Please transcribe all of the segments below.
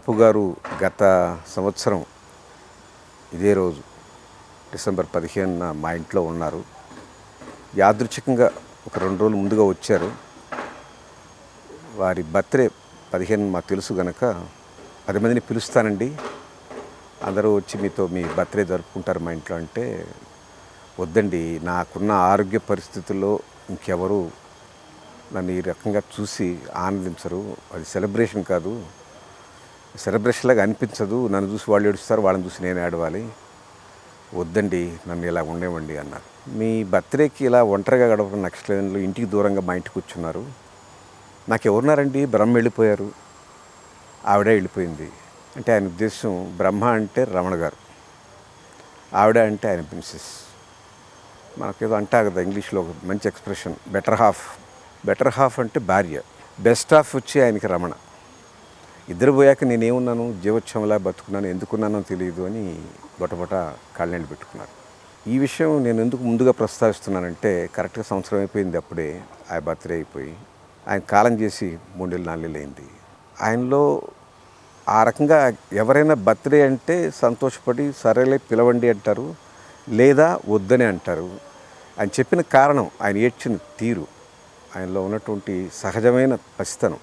బాపు గారు గత సంవత్సరం ఇదే రోజు డిసెంబర్ 15న మా ఇంట్లో ఉన్నారు. యాదృచ్ఛికంగా ఒక 2 రోజులు ముందుగా వచ్చారు. వారి బర్త్డే 15 మాకు తెలుసు కనుక 10 మందిని పిలుస్తానండి, అందరూ వచ్చి మీతో మీ బర్త్డే జరుపుకుంటారు మా ఇంట్లో అంటే, వద్దండి, నాకున్న ఆరోగ్య పరిస్థితుల్లో ఇంకెవరు నన్ను ఈ రకంగా చూసి ఆనందించరు, అది సెలబ్రేషన్ కాదు, సెలబ్రేషన్ లాగా అనిపించదు, నన్ను చూసి వాళ్ళు ఏడుస్తారు, వాళ్ళని చూసి నేను ఏడవాలి, వద్దండి నన్ను ఇలా ఉండేవండి అన్నారు. మీ బర్త్డేకి ఇలా ఒంటరిగా గడపడం నెక్స్ట్ లెవెల్లో ఇంటికి దూరంగా మా ఇంటికి కూర్చున్నారు, నాకు ఎవరున్నారండి, బ్రహ్మ వెళ్ళిపోయారు, ఆవిడ వెళ్ళిపోయింది అంటే ఆయన ఉద్దేశం బ్రహ్మ అంటే రమణ గారు, ఆవిడ అంటే ఆయన ప్రిన్సెస్. మనకేదో అంటా కదా ఇంగ్లీష్లో ఒక మంచి expression, better half. Better half అంటే భార్య, బెస్ట్ హాఫ్ వచ్చి ఆయనకి రమణ. ఇద్దరు పోయాక నేనేమున్నాను, జీవోత్సవంలా బతుకున్నాను, ఎందుకున్నానో తెలియదు అని బొటబొట కాళ్ళనీళ్ళు పెట్టుకున్నారు. ఈ విషయం నేను ఎందుకు ముందుగా ప్రస్తావిస్తున్నానంటే, కరెక్ట్గా సంవత్సరం అయిపోయింది, అప్పుడే ఆయన బర్త్డే అయిపోయి ఆయన కాలం చేసి 3 ఏళ్ళు 4 ఏళ్ళు అయింది. ఆయనలో ఆ రకంగా ఎవరైనా బర్త్డే అంటే సంతోషపడి సరేలే పిలవండి అంటారు, లేదా వద్దని అంటారు. ఆయన చెప్పిన కారణం, ఆయన ఏడ్చిన తీరు, ఆయనలో ఉన్నటువంటి సహజమైన పసితనం.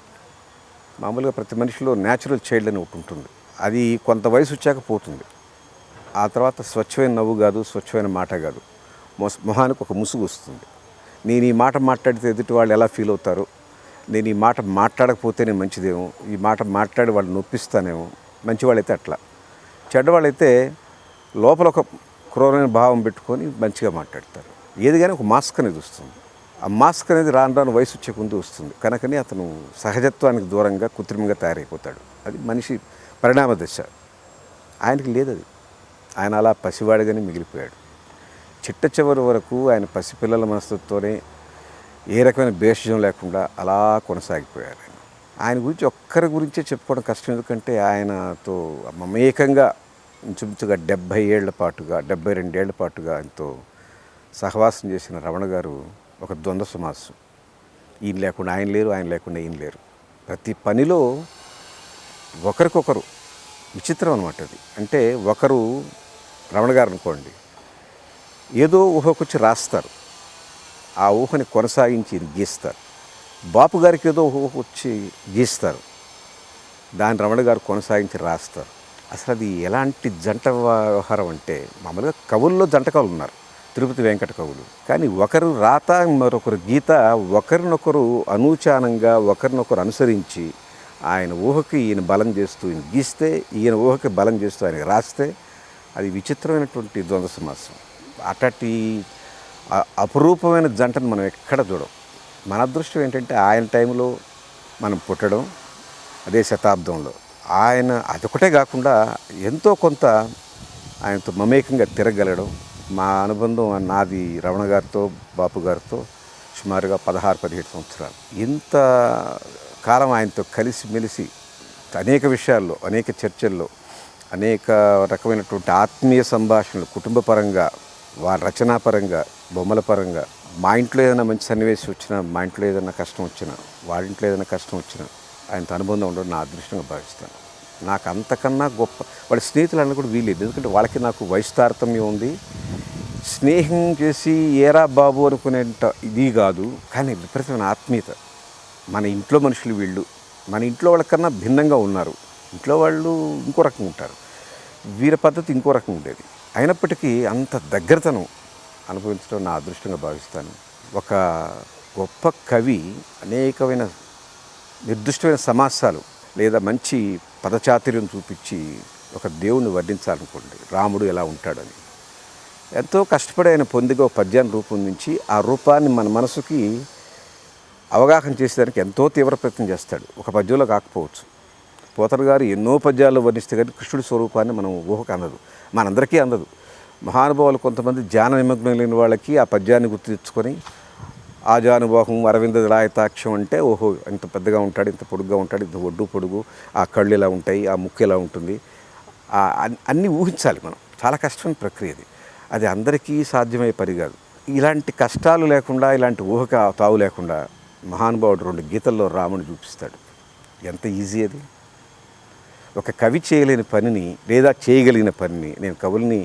మామూలుగా ప్రతి మనిషిలో న్యాచురల్ చైల్డ్ అని ఒకటి ఉంటుంది, అది కొంత వయసు వచ్చాక పోతుంది. ఆ తర్వాత స్వచ్ఛమైన నవ్వు కాదు, స్వచ్ఛమైన మాట కాదు, మొహానికి ఒక ముసుగు వస్తుంది. నేను ఈ మాట మాట్లాడితే ఎదుటి వాళ్ళు ఎలా ఫీల్ అవుతారు, నేను ఈ మాట మాట్లాడకపోతేనే మంచిదేమో, ఈ మాట మాట్లాడి వాళ్ళు నొప్పిస్తానేమో. మంచివాళ్ళైతే అట్లా, చెడ్డవాళ్ళైతే లోపల ఒక క్రూరమైన భావం పెట్టుకొని మంచిగా మాట్లాడతారు. ఏది కానీ ఒక మాస్క్ అనేది వస్తుంది, ఆ మాస్క్ అనేది రాను రాను వయసు వచ్చే ముందు వస్తుంది, కనుకనే అతను సహజత్వానికి దూరంగా కృత్రిమంగా తయారైపోతాడు. అది మనిషి పరిణామ దశ. ఆయనకి లేదు అది, ఆయన అలా పసివాడిగానే మిగిలిపోయాడు. చిట్ట చివరి వరకు ఆయన పసిపిల్లల మనస్తత్వంతోనే ఏ రకమైన భేషజం లేకుండా అలా కొనసాగిపోయారు. ఆయన గురించి ఒక్కరి గురించే చెప్పుకోవడం కష్టం, ఎందుకంటే ఆయనతో మమేకంగా ఇంచుమించుగా 70 ఏళ్ల పాటుగా 72 ఏళ్ల పాటుగా ఆయనతో సహవాసం చేసిన రమణ గారు ఒక ద్వంద్వ సమాసం. ఈయన లేకుండా ఆయన లేరు, ఆయన లేకుండా ఈయన లేరు. ప్రతి పనిలో ఒకరికొకరు విచిత్రం అనమాట అది. అంటే ఒకరు రమణ గారు అనుకోండి, ఏదో ఊహకొచ్చి రాస్తారు, ఆ ఊహని కొనసాగించి గీస్తారు. బాపు గారికి ఏదో ఊహకొచ్చి గీస్తారు, దాని రమణ గారు కొనసాగించి రాస్తారు. అసలు అది ఎలాంటి జంట వ్యవహారం అంటే, మామూలుగా కవుల్లో జంట కవులు ఉన్నారు, తిరుపతి వెంకట కవులు. కానీ ఒకరు రాత, మరొకరు గీత, ఒకరినొకరు అనూచానంగా ఒకరినొకరు అనుసరించి ఆయన ఊహకి ఈయన బలం చేస్తూ ఈయన గీస్తే, ఈయన ఊహకి బలం చేస్తూ ఆయన రాస్తే, అది విచిత్రమైనటువంటి ద్వంద్వ సమాసం. అట్లాంటి అపురూపమైన జంటను మనం ఎక్కడ చూడం. మన అదృష్టం ఏంటంటే ఆయన టైంలో మనం పుట్టడం, అదే శతాబ్దంలో. ఆయన అదొకటే కాకుండా ఎంతో కొంత ఆయనతో మమేకంగా తిరగలడం. మా అనుబంధం నాది రమణ గారితో, బాపు గారితో సుమారుగా 16-17 సంవత్సరాలు. ఇంత కాలం ఆయనతో కలిసిమెలిసి అనేక విషయాల్లో, అనేక చర్చల్లో, అనేక రకమైనటువంటి ఆత్మీయ సంభాషణలు, కుటుంబ పరంగా, వారి రచనా పరంగా, బొమ్మల పరంగా, మా ఇంట్లో ఏదైనా మంచి సన్నివేశం వచ్చినా, మా ఇంట్లో ఏదైనా కష్టం వచ్చినా, వాళ్ళ ఇంట్లో ఏదైనా కష్టం వచ్చినా ఆయనతో అనుబంధం ఉండడం నా అదృష్టంగా భావిస్తాను. నాకు అంతకన్నా గొప్ప వాళ్ళ స్నేహితులు అన్న కూడా వీలేదు, ఎందుకంటే వాళ్ళకి నాకు వయసు తారతమ్యం ఉంది. స్నేహం చేసి ఏరా బాబు అనుకునేంత ఇది కాదు, కానీ విపరీతమైన ఆత్మీయత. మన ఇంట్లో మనుషులు వీళ్ళు, మన ఇంట్లో వాళ్ళకన్నా భిన్నంగా ఉన్నారు. ఇంట్లో వాళ్ళు ఇంకో రకంగా ఉంటారు, వీరి పద్ధతి ఇంకో రకంగా ఉండేది. అయినప్పటికీ అంత దగ్గరతనం అనుభవించడం నా అదృష్టంగా భావిస్తాను. ఒక గొప్ప కవి అనేకమైన నిర్దిష్టమైన సమాసాలు లేదా మంచి పదచాతుర్యం చూపించి ఒక దేవుణ్ణి వర్ణించాలనుకోండి, రాముడు ఎలా ఉంటాడని ఎంతో కష్టపడి ఆయన పొందిగా ఒక పద్యాన్ని రూపొందించి, ఆ రూపాన్ని మన మనసుకి అవగాహన చేసేదానికి ఎంతో తీవ్ర ప్రయత్నం చేస్తాడు. ఒక పద్యంలో కాకపోవచ్చు, పోతన గారు ఎన్నో పద్యాల్లో వర్ణిస్తే కానీ కృష్ణుడి స్వరూపాన్ని మనం ఊహకు అందదు, మనందరికీ అందదు. మహానుభావులు కొంతమంది ధ్యాన నిమగ్నం లేని వాళ్ళకి ఆ పద్యాన్ని గుర్తు తెచ్చుకొని, ఆజానుబాహం అరవింద దళాయతాక్షం అంటే, ఓహో ఇంత పెద్దగా ఉంటాడు, ఇంత పొడుగ్గా ఉంటాడు, ఇంత ఒడ్డు పొడుగు, ఆ కళ్ళు ఎలా ఉంటాయి, ఆ ముక్కు ఎలా ఉంటుంది, అన్నీ ఊహించాలి మనం. చాలా కష్టమైన ప్రక్రియ అది, అది అందరికీ సాధ్యమయ్యే పని కాదు. ఇలాంటి కష్టాలు లేకుండా, ఇలాంటి ఊహక తావు లేకుండా మహానుభావుడు 2 గీతల్లో రాముని చూపిస్తాడు. ఎంత ఈజీ అది. ఒక కవి చేయలేని పనిని లేదా చేయగలిగిన పనిని, నేను కవుల్ని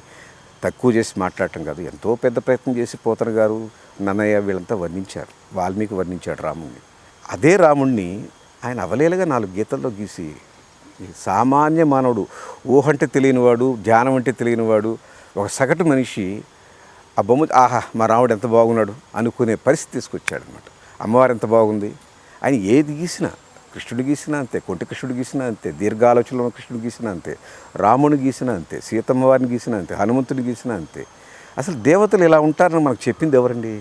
తక్కువ చేసి మాట్లాడటం కాదు, ఎంతో పెద్ద ప్రయత్నం చేసి పోతన గారు, నన్నయ్య వీళ్ళంతా వర్ణించారు. వాల్మీకి వర్ణించాడు రాముణ్ణి. అదే రాముణ్ణి ఆయన అవలేలుగా 4 గీతల్లో గీసి, ఈ సామాన్య మానవుడు, ఊహంటే తెలియనివాడు, ధ్యానం అంటే తెలియనివాడు, ఒక సగటు మనిషి ఆ బొమ్మ ఆహా మా రాముడు ఎంత బాగున్నాడు అనుకునే పరిస్థితి తీసుకొచ్చాడు అనమాట. అమ్మవారు ఎంత బాగుంది, ఆయన ఏది గీసినా, కృష్ణుడు గీసినా అంతే, కొంటి కృష్ణుడు గీసినా అంతే, దీర్ఘాలోచనలో ఉన్న కృష్ణుడు గీసినా అంతే, రాముని గీసినా అంతే, సీతమ్మ వారిని గీసినా అంతే, హనుమంతుని గీసినా అంతే. అసలు దేవతలు ఇలా ఉంటారని మనకు చెప్పింది ఎవరండి?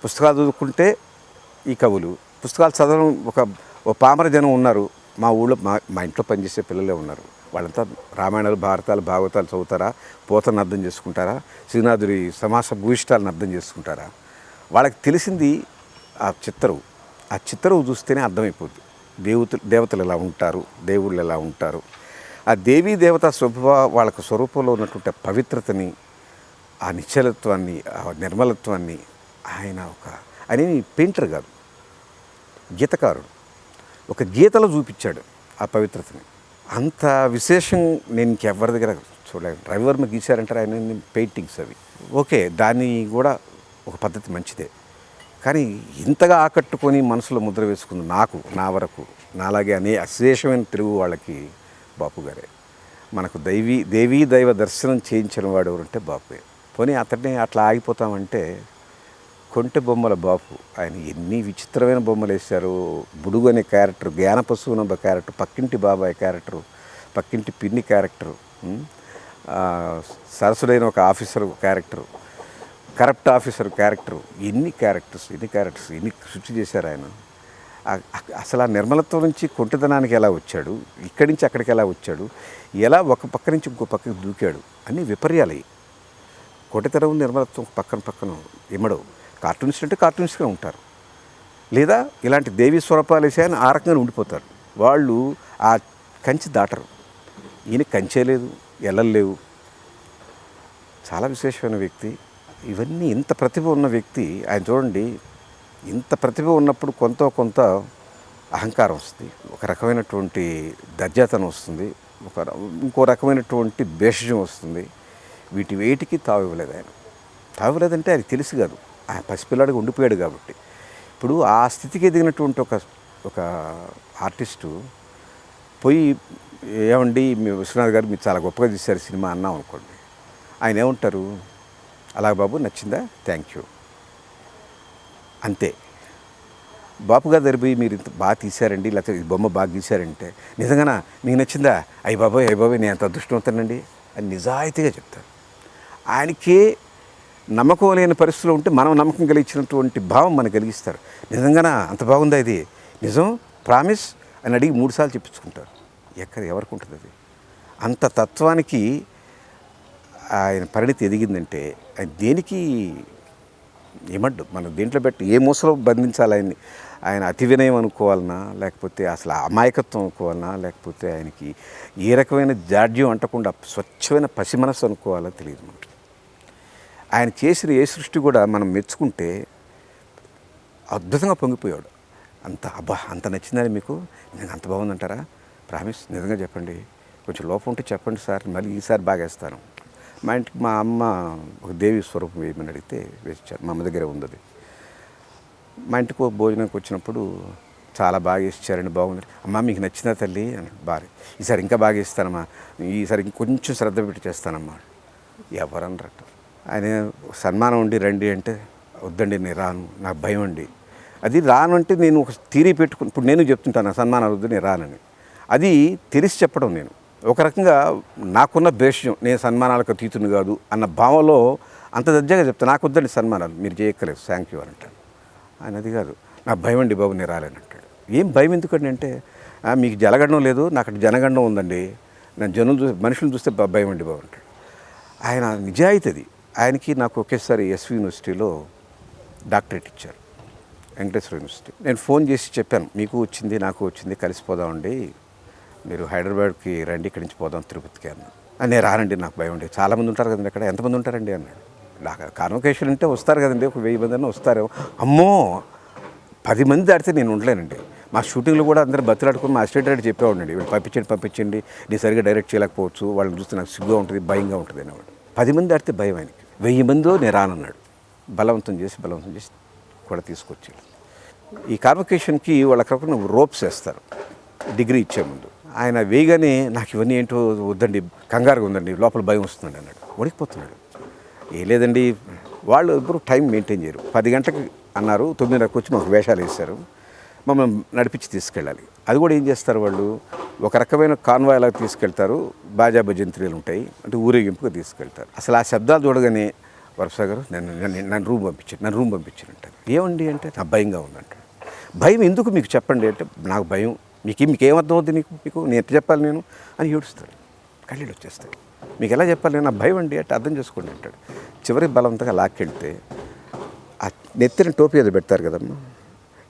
పుస్తకాలు చదువుకుంటే ఈ కవులు, పుస్తకాలు చదవడం ఒక పామర జనం ఉన్నారు. మా ఊళ్ళో మా ఇంట్లో పనిచేసే పిల్లలే ఉన్నారు. వాళ్ళంతా రామాయణాలు, భారతాలు, భాగవతాలు చదువుతారా, పోతను అర్థం చేసుకుంటారా, శ్రీనాథుడి సమాస భూయిష్టాలను అర్థం చేసుకుంటారా? వాళ్ళకి తెలిసింది ఆ చిత్తరువు చూస్తేనే అర్థమైపోద్ది. దేవతలు ఎలా ఉంటారు, దేవుళ్ళు ఎలా ఉంటారు. ఆ దేవీ దేవత వాళ్ళకు స్వరూపంలో ఉన్నటువంటి పవిత్రతని, ఆ నిశ్చలత్వాన్ని, ఆ నిర్మలత్వాన్ని ఆయన పెయింటర్ కాదు, గీతకారుడు. ఒక గీతలో చూపించాడు ఆ పవిత్రతని. అంత విశేషం నేను ఇంకెవరి దగ్గర చూడలేదు. రవివర్మ గీశారంటారు ఆయన పెయింటింగ్స్ అవి ఓకే, దాన్ని కూడా ఒక పద్ధతి మంచిదే. కానీ ఇంతగా ఆకట్టుకొని మనసులో ముద్ర వేసుకుంది నా వరకు నాలాగే అశేషమైన తెలుగు వాళ్ళకి బాపు గారే. మనకు దేవీ దైవ దర్శనం చేయించిన వాడు ఎవరంటే బాపుయే. పోనీ అతన్ని అట్లా ఆగిపోతామంటే కొంటె బొమ్మల బాపు. ఆయన ఎన్ని విచిత్రమైన బొమ్మలు వేశారు. బుడుగు అనే క్యారెక్టర్, జ్ఞానపశువునొబ్బ క్యారెక్టర్, పక్కింటి బాబాయ్ క్యారెక్టరు, పక్కింటి పిన్ని క్యారెక్టరు, సరసుడైన ఒక officer character, corrupt officer character, ఎన్ని క్యారెక్టర్స్ ఎన్ని సృష్టి చేశారు ఆయన. అసలు ఆ నిర్మలత్వం నుంచి కొంటెతనానికి ఎలా వచ్చాడు, ఇక్కడి నుంచి అక్కడికి ఎలా వచ్చాడు, ఎలా ఒక పక్క నుంచి ఇంకో పక్కకి దూకాడు, అన్నీ విపర్యాలయ్యి. కొంటెతనం, నిర్మలత్వం పక్కన ఇమ్మడవు. కార్టూనిస్ట్ అంటే కార్టూనిస్ట్గా ఉంటారు, లేదా ఇలాంటి దేవీ స్వరూపాలు వేసాయని ఆ రకంగా ఉండిపోతారు. వాళ్ళు ఆ కంచి దాటరు. ఈయన కంచే లేదు, ఎల్లలేవు. చాలా విశేషమైన వ్యక్తి. ఇవన్నీ ఇంత ప్రతిభ ఉన్న వ్యక్తి ఆయన చూడండి. ఇంత ప్రతిభ ఉన్నప్పుడు కొంత అహంకారం వస్తుంది, ఒక రకమైనటువంటి దర్జాతనం వస్తుంది, ఇంకో రకమైనటువంటి భేషజం వస్తుంది. వేటికి తావు ఇవ్వలేదు ఆయన. తావు ఇవ్వలేదంటే అది తెలుసు కాదు, ఆ పసిపిల్లాడిగా ఉండిపోయాడు కాబట్టి. ఇప్పుడు ఆ స్థితికి ఎదిగినటువంటి ఒక ఆర్టిస్టు పోయి ఏమండి మీ విశ్వనాథ్ గారు మీరు చాలా గొప్పగా తీశారు సినిమా అన్నాం అనుకోండి, ఆయన ఏమంటారు? అలా బాబు నచ్చిందా, థ్యాంక్ యూ అంతే. బాపు గారు దగ్గర పోయి మీరు ఇంత బాగా తీశారండి, లేకపోతే ఈ బొమ్మ బాగా గీశారంటే నిజంగానా మీకు నచ్చిందా, అయ్యి బాబాయ్ నేను ఎంత అదృష్టవంతానండి అని నిజాయితీగా చెప్తారు. ఆయనకే నమ్మకం లేని పరిస్థితుల్లో ఉంటే మనం నమ్మకం కలిగించినటువంటి భావం మనకు కలిగిస్తారు. నిజంగానా అంత బాగుందా, ఇది నిజం, ప్రామిస్ అని అడిగి 3 సార్లు చెప్పించుకుంటారు. ఎవరికి ఉంటుంది అది? అంత తత్వానికి ఆయన పరిణితి ఎదిగిందంటే ఆయన దేనికి ఏమంటు మనం దేంట్లో పెట్టి ఏ మూసలో బంధించాలి ఆయన్ని? ఆయన అతి వినయం అనుకోవాలన్నా, లేకపోతే అసలు అమాయకత్వం అనుకోవాలన్నా, లేకపోతే ఆయనకి ఏ రకమైన జాడ్యం అంటకుండా స్వచ్ఛమైన పసి మనస్సు అనుకోవాలో తెలియదు మనకి. ఆయన చేసిన ఏ సృష్టి కూడా మనం మెచ్చుకుంటే అద్భుతంగా పొంగిపోయాడు. అంత నచ్చిందని మీకు? నిజంగా అంత బాగుందంటారా? ప్రామిస్ నిజంగా చెప్పండి, కొంచెం లోపం ఉంటే చెప్పండి సార్, మళ్ళీ ఈసారి బాగా వేస్తాను. మా ఇంటికి మా అమ్మ ఒక దేవి స్వరూపం వేయమని అడిగితే వేయించారు. మా అమ్మ దగ్గరే ఉంది అది. మా ఇంటికి భోజనానికి వచ్చినప్పుడు చాలా బాగా ఇచ్చారండి, బాగుంది. అమ్మ మీకు నచ్చిందా తల్లి అని. బాగా, ఈసారి ఇంకా బాగా ఇస్తానమ్మా, ఈసారి ఇంకొంచెం శ్రద్ధ పెట్టి చేస్తానమ్మా. ఎవరన్నట్టు ఆయన సన్మానం ఉండి రండి అంటే వద్దండి నేను రాను, నాకు భయం అండి. అది రాను అంటే నేను ఒక థియరీ పెట్టుకుని ఇప్పుడు నేను చెప్తుంటాను సన్మానాలు వద్దు నేను రానని. అది తెలిసి చెప్పడం నేను ఒక రకంగా నాకున్న భేషజం, నేను సన్మానాలకు అతీతుని కాదు అన్న భావంలో అంత దర్జాగా చెప్తాను. నాకు వద్దండి సన్మానాలు, మీరు చేయక్కర్లేదు, థ్యాంక్ యూ అని అంటాను. ఆయన అది కాదు, నాకు భయం అండి బాబు నేను రాలేని అంటాడు. ఏం భయం ఎందుకండి అంటే, మీకు జలగండం లేదు, నాకు అక్కడ జనగండం ఉందండి, నేను మనుషులను చూస్తే భయం అండి బాబు అంటాడు. ఆయన నిజాయితీ అది. ఆయనకి నాకు ఒకేసారి ఎస్వి యూనివర్సిటీలో డాక్టరేట్ ఇచ్చారు, వెంకటేశ్వర యూనివర్సిటీ. నేను ఫోన్ చేసి చెప్పాను, మీకు వచ్చింది నాకు వచ్చింది, కలిసిపోదామండి, మీరు హైదరాబాద్కి రండి, ఇక్కడి నుంచి పోదాం తిరుపతికి అన్న. నేను రానండి, నాకు భయం అండి, చాలామంది ఉంటారు కదండి అక్కడ, ఎంతమంది ఉంటారండి అన్నాడు. నాకు కాన్వకేషన్ అంటే వస్తారు కదండి, ఒక 1000 మంది అన్న వస్తారు. అమ్మో 10 మంది దాటితే నేను ఉండలేనండి, మా షూటింగ్లో కూడా అందరూ బతిలాడుకుని మా అసిస్టెంట్ డైరెక్టర్ చెప్పేవాడండి, వీళ్ళు పంపించండి నేను సరిగ్గా డైరెక్ట్ చేయలేకపోవచ్చు, వాళ్ళని చూస్తే నాకు సిగ్గుగా ఉంటుంది, భయంగా ఉంటుంది అనేవాడు. 10 మంది ఆడితే భయం ఆయనకి, 1000 మందో నేను రానన్నాడు. బలవంతం చేసి కూడా తీసుకొచ్చాడు. ఈ కాన్వకేషన్కి వాళ్ళ అక్కడ రోప్స్ వేస్తారు డిగ్రీ ఇచ్చే ముందు. ఆయన వేయగానే నాకు ఇవన్నీ ఏంటో వద్దండి, కంగారుగా ఉందండి, లోపల భయం వస్తుందండి అన్నాడు. వణికిపోతున్నాడు. ఏ లేదండి, వాళ్ళు ఎప్పుడు టైం మెయింటైన్ చేయరు. 10 గంటలకు అన్నారు, 9:30కి వచ్చి మాకు వేషాలు వేస్తారు, మమ్మల్ని నడిపించి తీసుకెళ్ళాలి. అది కూడా ఏం చేస్తారు వాళ్ళు, ఒక రకమైన కాన్వాయ్ లాగా తీసుకెళ్తారు, బాజా భజంత్రీలు ఉంటాయి, అంటే ఊరేగింపుగా తీసుకెళ్తారు. అసలు ఆ శబ్దాలు చూడగానే వరప్రసాద్ గారు నన్ను రూమ్ పంపించారంటారు. ఏమండి అంటే నా భయంగా ఉందంటాడు. భయం ఎందుకు మీకు చెప్పండి అంటే, నాకు భయం, మీకేమర్థం అవుద్ది మీకు నేను ఎట్లా చెప్పాలి నేను అని ఏడుస్తాడు, కళ్ళీళ్ళు వచ్చేస్తాడు. మీకు ఎలా చెప్పాలి నేను, నా భయం అండి అంటే అర్థం చేసుకోండి అంటాడు. చివరి బలవంతంగా లాక్కెళ్తే ఆ నెత్తిన టోపీ అది పెడతారు కదమ్మా,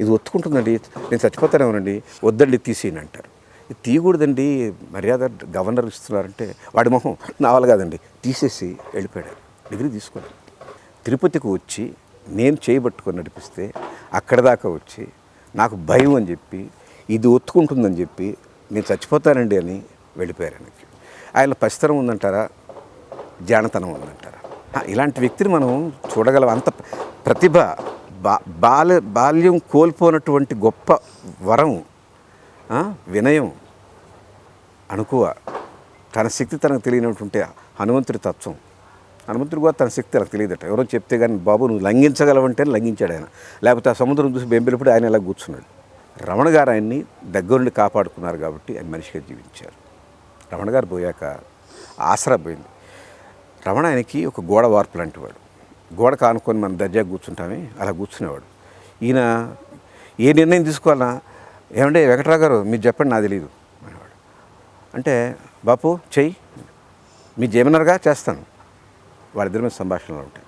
ఇది ఒత్తుకుంటుందండి, నేను చచ్చిపోతానేమోనండి, వద్దండి తీసేయని అంటారు. ఇది తీయకూడదండి, మర్యాద గవర్నర్ ఇస్తున్నారంటే వాడి మొహం నా వల్ల కాదండి, తీసేసి వెళ్ళిపోయాడు. డిగ్రీ తీసుకోలేదు. తిరుపతికి వచ్చి నేను చేయబట్టుకొని నడిపిస్తే అక్కడ దాకా వచ్చి నాకు భయం అని చెప్పి, ఇది ఒత్తుకుంటుందని చెప్పి నేను చచ్చిపోతానండి అని వెళ్ళిపోయారు. ఆయనకి ఆయన పసితనం ఉందంటారా, జానతనం ఉందంటారా? ఇలాంటి వ్యక్తిని మనం చూడగలం. అంత ప్రతిభ, బాల్యం కోల్పోనటువంటి గొప్ప వరం, వినయం, అణుకువ, తన శక్తి తనకు తెలియనటువంటి హనుమంతుడి తత్వం. హనుమంతుడు కూడా తన శక్తి తనకు తెలియదట. ఎవరో చెప్తే కానీ బాబు నువ్వు లంఘించగలవంటే లంఘించాడు ఆయన. లేకపోతే ఆ సముద్రం చూసి బెంబిలిపడి ఆయన ఇలా కూర్చున్నాడు. రమణ గారు ఆయన్ని దగ్గరుండి కాపాడుకున్నారు కాబట్టి ఆయన మనిషిగా జీవించారు. రమణ గారు పోయాక ఆసరా పోయింది. రమణ ఆయనకి ఒక గోడ వార్పు లాంటి వాడు. గోడ కానుకొని మనం దర్జాగా కూర్చుంటామే అలా కూర్చునేవాడు. ఈయన ఏ నిర్ణయం తీసుకోవాలన్నా, ఏమంటే వెంకట్రావు గారు మీరు చెప్పండి నాకు తెలియదు అనేవాడు. అంటే బాపు చెయ్యి, మీరు చేయమన్నారుగా చేస్తాను. వాళ్ళిద్దరి మీద సంభాషణలు ఉంటాయి.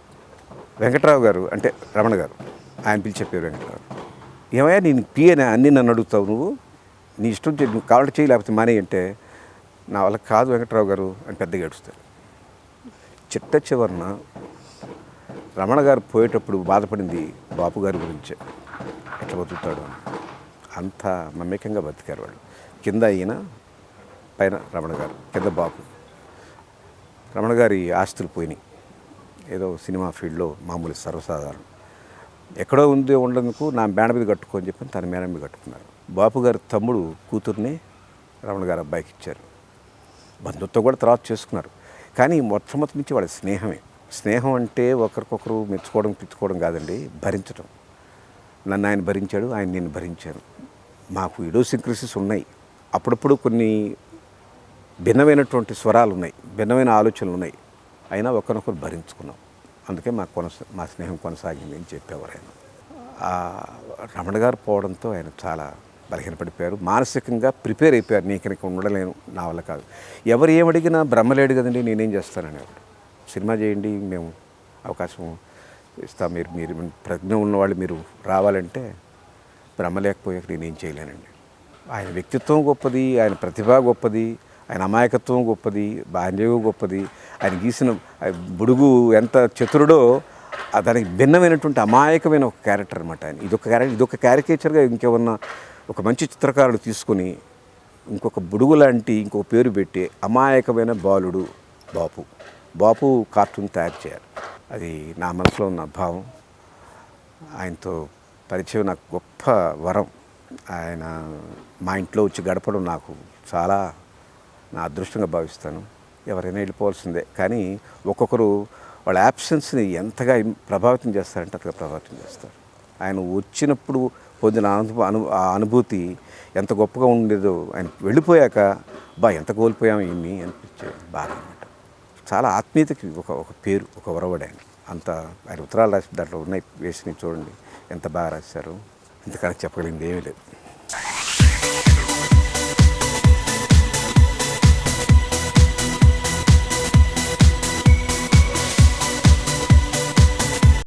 వెంకట్రావు గారు అంటే రమణ గారు, ఆయన పిలిచి చెప్పారు వెంకట్రావు, ఏమయ్యా నేను పియనా అన్నీ నన్ను అడుగుతావు, నువ్వు నీ ఇష్టం నువ్వు కావాలంటే చేయి, లేకపోతే మానే అంటే, నా వల్ల కాదు వెంకట్రావు గారు అని పెద్దగా ఏడుస్తాడు. చిట్ట చివరన రమణ గారు పోయేటప్పుడు బాధపడింది బాపు గారి గురించే, ఎట్లా బతుకుతాడు అని. అంత మమేకంగా బతికారు వాళ్ళు. కింద ఈయన, పైన రమణ గారు, కింద బాపు. రమణ గారి ఆస్తులు పోయినాయి, ఏదో సినిమా ఫీల్డ్లో మామూలు సర్వసాధారణం. ఎక్కడో ఉంది ఉండేందుకు నా మేడ మీద కట్టుకొని చెప్పి తన మేడ మీద కట్టుకున్నారు. బాపు గారి తమ్ముడు కూతుర్ని రమణ గారు అబ్బాయికి ఇచ్చారు. బంధుత్వం కూడా తర్వాత చేసుకున్నారు. కానీ మొట్టమొదటి నుంచి వాళ్ళ స్నేహమే. స్నేహం అంటే ఒకరికొకరు మెచ్చుకోవడం పిచ్చుకోవడం కాదండి, భరించడం. నన్ను ఆయన భరించాడు, ఆయన నేను భరించాను. మాకు ఇడియోసిక్రసీస్ ఉన్నాయి, అప్పుడప్పుడు కొన్ని భిన్నమైనటువంటి స్వరాలు ఉన్నాయి, భిన్నమైన ఆలోచనలు ఉన్నాయి, అయినా ఒకరినొకరు భరించుకున్నాం. అందుకే మా స్నేహం కొనసాగింది అని చెప్పేవారు ఆయన. రమణ గారు పోవడంతో ఆయన చాలా బలహీనపడిపోయారు, మానసికంగా ప్రిపేర్ అయిపోయారు. నేను ఇక్కడ ఉండలేను, నా వల్ల కాదు. ఎవరు ఏమడిగినా బ్రహ్మలేడు కదండి, నేనేం చేస్తాననేవాడు. సినిమా చేయండి, మేము అవకాశం ఇస్తాం, మీరు ప్రజ్ఞ ఉన్నవాళ్ళు మీరు రావాలంటే బ్రహ్మ లేకపోయాక నేనేం చేయలేనండి. ఆయన వ్యక్తిత్వం గొప్పది, ఆయన ప్రతిభ గొప్పది, ఆయన అమాయకత్వం గొప్పది, బాంధ్యం గొప్పది. ఆయన గీసిన బుడుగు ఎంత చతురుడో దానికి భిన్నమైనటువంటి అమాయకమైన ఒక క్యారెక్టర్ అనమాట ఆయన. ఇదొక క్యారికేచర్గా ఇంకేమన్నా ఒక మంచి చిత్రకారుడు తీసుకొని ఇంకొక బుడుగు లాంటి ఇంకొక పేరు పెట్టి అమాయకమైన బాలుడు బాపు కార్టూన్ తయారు చేయాలి. అది నా మనసులో ఉన్న భావం. ఆయనతో పరిచయం నాకు గొప్ప వరం. ఆయన మా ఇంట్లో వచ్చి గడపడం నాకు చాలా నా అదృష్టంగా భావిస్తాను. ఎవరైనా వెళ్ళిపోవాల్సిందే, కానీ ఒక్కొక్కరు వాళ్ళ యాబ్సెన్స్ని ఎంతగా ప్రభావితం చేస్తారంటే అంతగా ప్రభావితం చేస్తారు. ఆయన వచ్చినప్పుడు పొందిన అనుభూతి ఎంత గొప్పగా ఉండేదో, ఆయన వెళ్ళిపోయాక ఎంత కోల్పోయాము ఇన్ని అనిపించే బాధ అనమాట. చాలా ఆత్మీయతకి ఒక పేరు, ఒక వరవడు ఆయన. అంత ఆయన ఉత్తరాలు రాసి దాంట్లో ఉన్నాయి, వేసి చూడండి ఎంత బాగా రాశారు. ఇంతకన్నా చెప్పగలిగింది ఏమీ లేదు.